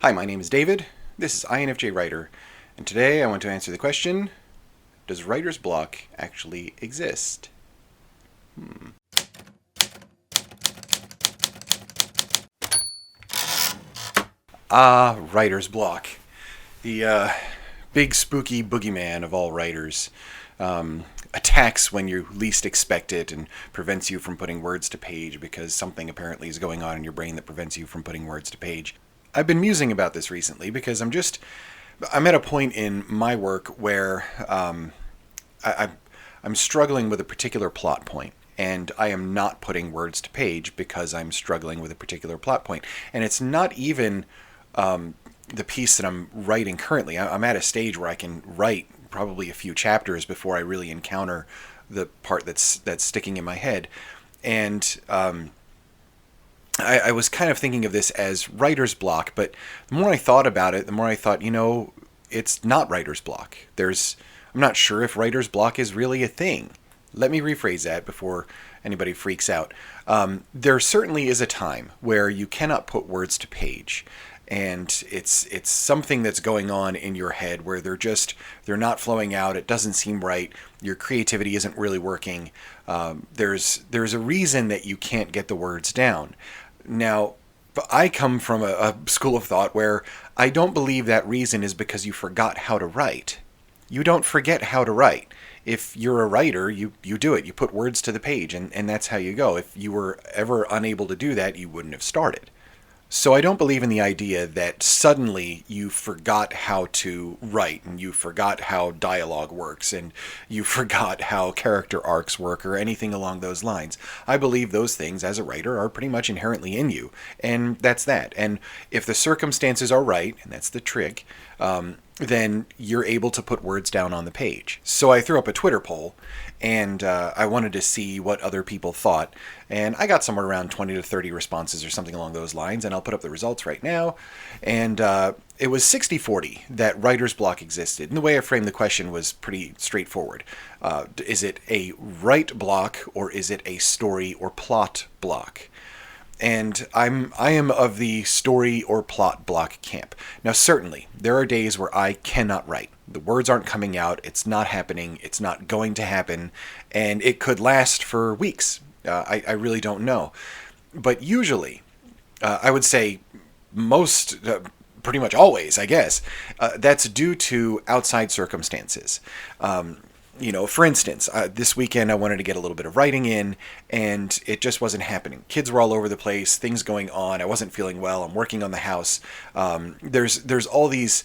Hi, my name is David. This is INFJ Writer, and today I want to answer the question, does writer's block actually exist? Writer's block. The big spooky boogeyman of all writers. Attacks when you least expect it and prevents you from putting words to page because something apparently is going on in your brain that prevents you from putting words to page. I've been musing about this recently because I'm at a point in my work where I, I'm struggling with a particular plot point, and I am not putting words to page because I'm struggling with a particular plot point. And it's not even the piece that I'm writing currently. I'm at a stage where I can write probably a few chapters before I really encounter the part that's sticking in my head. And I was kind of thinking of this as writer's block, but the more I thought about it, the more I thought, it's not writer's block. I'm not sure if writer's block is really a thing. Let me rephrase that before anybody freaks out. There certainly is a time where you cannot put words to page, and it's something that's going on in your head where they're not flowing out. It doesn't seem right. Your creativity isn't really working. There's a reason that you can't get the words down. Now, I come from a school of thought where I don't believe that reason is because you forgot how to write. You don't forget how to write. If you're a writer, you do it. You put words to the page, and that's how you go. If you were ever unable to do that, you wouldn't have started. So I don't believe in the idea that suddenly you forgot how to write and you forgot how dialogue works and you forgot how character arcs work or anything along those lines. I believe those things as a writer are pretty much inherently in you, and that's that. And if the circumstances are right, and that's the trick, then you're able to put words down on the page. So I threw up a Twitter poll, and I wanted to see what other people thought, and I got somewhere around 20 to 30 responses or something along those lines, and I'll put up the results right now. And it was 60-40 that writer's block existed. And the way I framed the question was pretty straightforward. Is it a write block, or is it a story or plot block? And I am of the story or plot block camp. Now, certainly, there are days where I cannot write. The words aren't coming out, it's not happening, it's not going to happen, and it could last for weeks. I really don't know. But usually, I would say pretty much always, I guess, that's due to outside circumstances. For instance, this weekend I wanted to get a little bit of writing in, and it just wasn't happening. Kids were all over the place, things going on. I wasn't feeling well. I'm working on the house. There's all these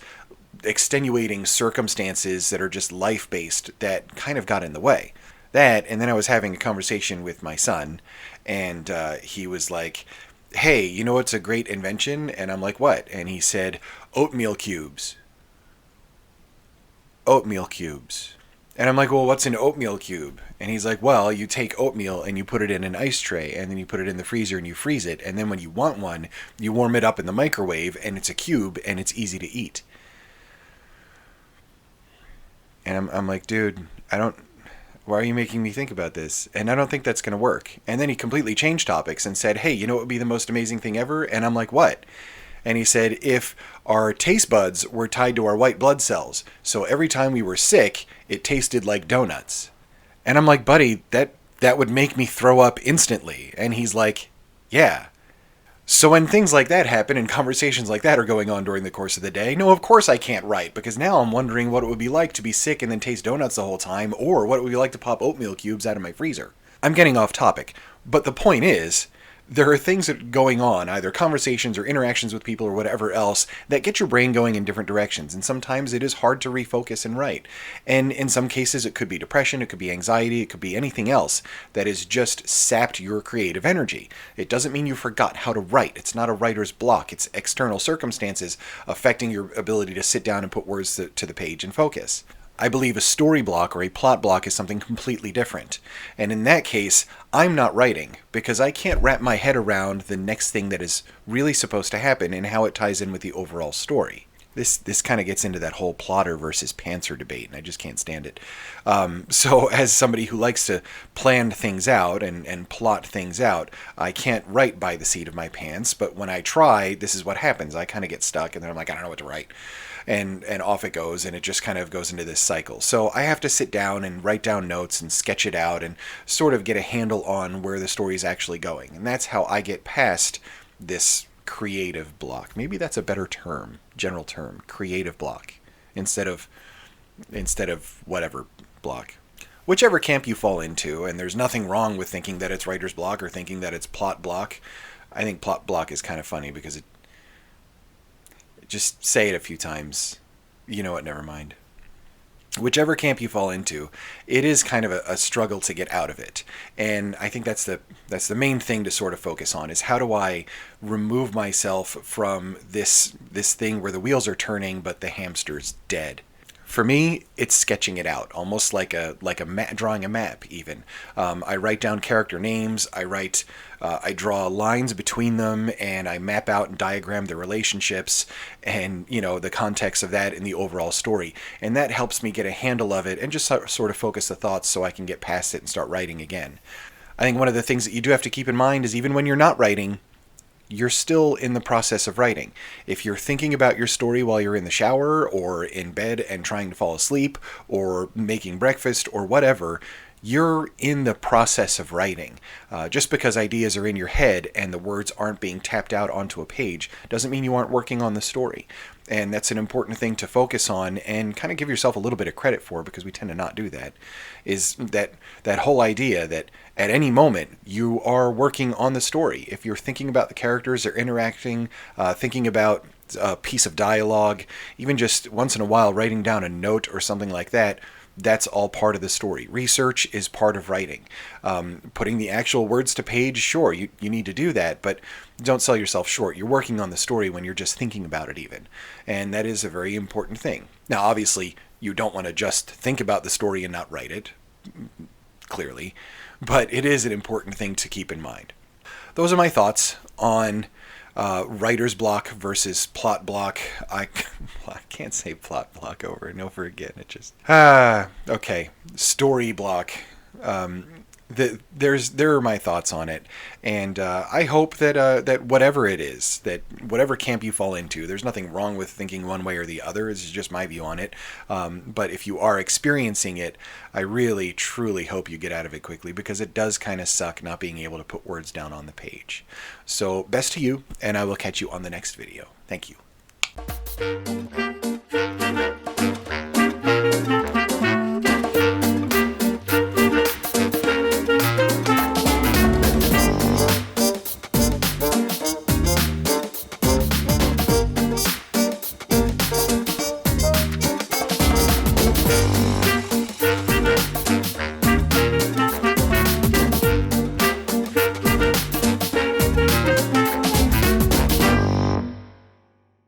extenuating circumstances that are just life-based that kind of got in the way. That, and then I was having a conversation with my son, and he was like, "Hey, you know what's a great invention?" And I'm like, "What?" And he said, "Oatmeal cubes." Oatmeal cubes. And I'm like, "Well, what's an oatmeal cube?" And he's like, "Well, you take oatmeal and you put it in an ice tray, and then you put it in the freezer and you freeze it, and then when you want one, you warm it up in the microwave, and it's a cube, and it's easy to eat." And I'm like, "Dude, why are you making me think about this? And I don't think that's going to work." And then he completely changed topics and said, "Hey, you know what would be the most amazing thing ever?" And I'm like, "What?" And he said, "If our taste buds were tied to our white blood cells, so every time we were sick, it tasted like donuts." And I'm like, "Buddy, that would make me throw up instantly." And he's like, "Yeah." So when things like that happen and conversations like that are going on during the course of the day, no, of course I can't write, because now I'm wondering what it would be like to be sick and then taste donuts the whole time, or what it would be like to pop oatmeal cubes out of my freezer. I'm getting off topic, but the point is, there are things that are going on, either conversations or interactions with people or whatever else, that get your brain going in different directions. And sometimes it is hard to refocus and write. And in some cases, it could be depression, it could be anxiety, it could be anything else that has just sapped your creative energy. It doesn't mean you forgot how to write. It's not a writer's block. It's external circumstances affecting your ability to sit down and put words to the page and focus. I believe a story block or a plot block is something completely different. And in that case, I'm not writing because I can't wrap my head around the next thing that is really supposed to happen and how it ties in with the overall story. This kind of gets into that whole plotter versus pantser debate, and I just can't stand it. So as somebody who likes to plan things out and plot things out, I can't write by the seat of my pants, but when I try, this is what happens. I kind of get stuck, and then I'm like, I don't know what to write. And off it goes, and it just kind of goes into this cycle. So I have to sit down and write down notes and sketch it out and sort of get a handle on where the story is actually going. And that's how I get past this creative block. Maybe that's a better term, general term, creative block, instead of whatever block. Whichever camp you fall into, and there's nothing wrong with thinking that it's writer's block or thinking that it's plot block. I think plot block is kind of funny because it just say it a few times. You know what, never mind. Whichever camp you fall into, it is kind of a struggle to get out of it. And I think that's the main thing to sort of focus on, is how do I remove myself from this thing where the wheels are turning but the hamster's dead. For me, it's sketching it out, almost like drawing a map. Even I write down character names. I draw lines between them, and I map out and diagram the relationships, and the context of that in the overall story. And that helps me get a handle of it and just sort of focus the thoughts so I can get past it and start writing again. I think one of the things that you do have to keep in mind is even when you're not writing, you're still in the process of writing. If you're thinking about your story while you're in the shower or in bed and trying to fall asleep or making breakfast or whatever, you're in the process of writing. Just because ideas are in your head and the words aren't being tapped out onto a page doesn't mean you aren't working on the story. And that's an important thing to focus on and kind of give yourself a little bit of credit for, because we tend to not do that, is that whole idea that at any moment you are working on the story. If you're thinking about the characters, they're interacting, thinking about a piece of dialogue, even just once in a while writing down a note or something like that, that's all part of the story. Research is part of writing. Putting the actual words to page, sure, you need to do that, but don't sell yourself short. You're working on the story when you're just thinking about it even. And that is a very important thing. Now, obviously, you don't want to just think about the story and not write it, clearly, but it is an important thing to keep in mind. Those are my thoughts on writer's block versus plot block. I can't say plot block over and over again. It just okay. Story block. There are my thoughts on it, and I hope that whatever it is, that whatever camp you fall into, there's nothing wrong with thinking one way or the other. This is just my view on it. But if you are experiencing it, I really truly hope you get out of it quickly, because it does kind of suck not being able to put words down on the page. So best to you, and I will catch you on the next video. Thank you.